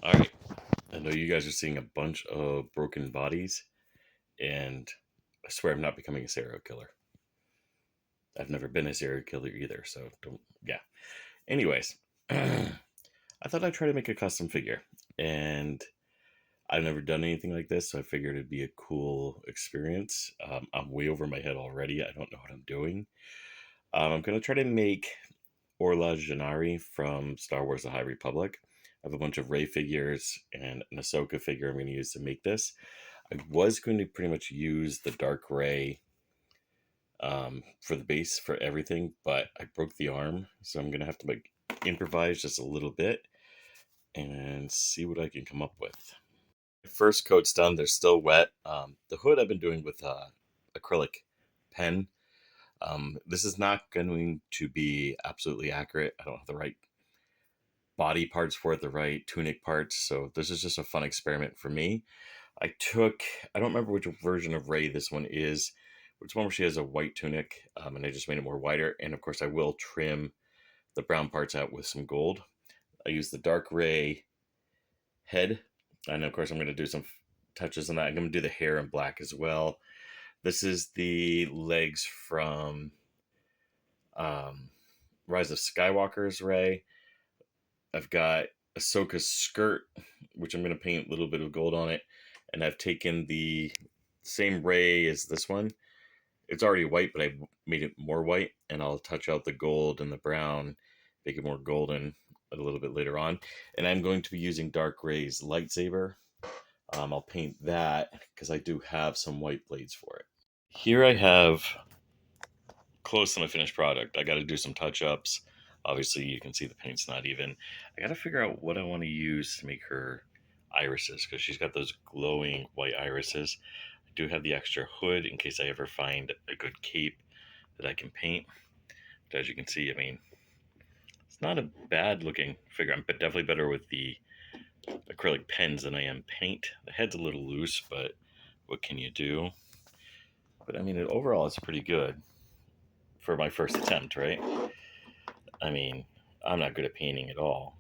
All right. I know you guys are seeing a bunch of broken bodies, and I swear I'm not becoming a serial killer. I've never been a serial killer either, so don't. Yeah. Anyways, I thought I'd try to make a custom figure, and I've never done anything like this, so I figured it'd be a cool experience. I'm way over my head already. I don't know what I'm doing. I'm gonna try to make Orla Jareni from Star Wars: The High Republic. I have a bunch of Rey figures and an Ahsoka figure I'm going to use to make this. I was going to pretty much use the Dark Ray for the base for everything, but I broke the arm, so I'm going to have to improvise just a little bit and see what I can come up with. First coat's done. They're still wet. The hood I've been doing with acrylic pen. This is not going to be absolutely accurate. I don't have the right body parts for it, the right tunic parts, so this is just a fun experiment for me. I don't remember which version of Rey this one is, which one where she has a white tunic, and I just made it more wider, and of course I will trim the brown parts out with some gold. I use the dark Rey head, and of course I'm going to do some touches on that. I'm going to do the hair in black as well. This is the legs from Rise of Skywalker's Rey. I've got Ahsoka's skirt, which I'm going to paint a little bit of gold on it. And I've taken the same Rey as this one. It's already white, but I made it more white. And I'll touch out the gold and the brown, make it more golden a little bit later on. And I'm going to be using Dark Rey's lightsaber. I'll paint that because I do have some white blades for it. Here I have close to my finished product. I got to do some touch-ups. Obviously, you can see the paint's not even. I got to figure out what I want to use to make her irises, because she's got those glowing white irises. I do have the extra hood in case I ever find a good cape that I can paint. But as you can see, I mean, it's not a bad looking figure. I'm definitely better with the acrylic pens than I am paint. The head's a little loose, but what can you do? But I mean, overall, it's pretty good for my first attempt, right? I mean, I'm not good at painting at all.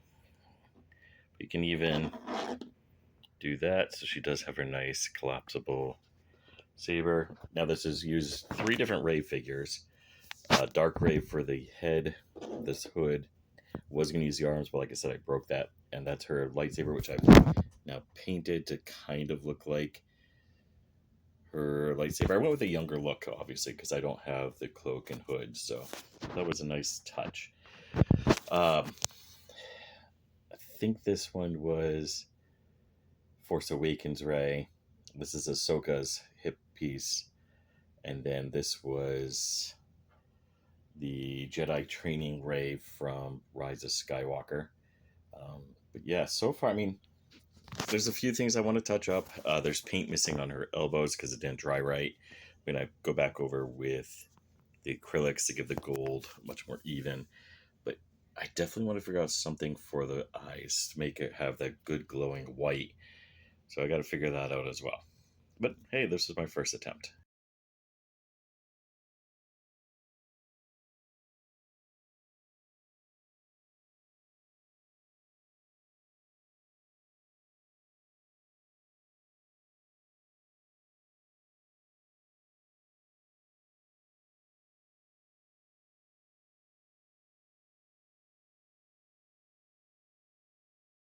You can even do that. So she does have her nice collapsible saber. Now this is used 3 different Rey figures. Dark Rey for the head, this hood. Was going to use the arms, but like I said, I broke that. And that's her lightsaber, which I've now painted to kind of look like her lightsaber. I went with a younger look, obviously, because I don't have the cloak and hood. So that was a nice touch. I think this one was Force Awakens Rey. This is Ahsoka's hip piece. And then this was the Jedi training Rey from Rise of Skywalker. But yeah, so far, I mean, there's a few things I want to touch up. There's paint missing on her elbows because it didn't dry right. I'm going to go back over with the acrylics to give the gold much more even. But I definitely want to figure out something for the eyes to make it have that good glowing white. So I got to figure that out as well. But hey, this was my first attempt.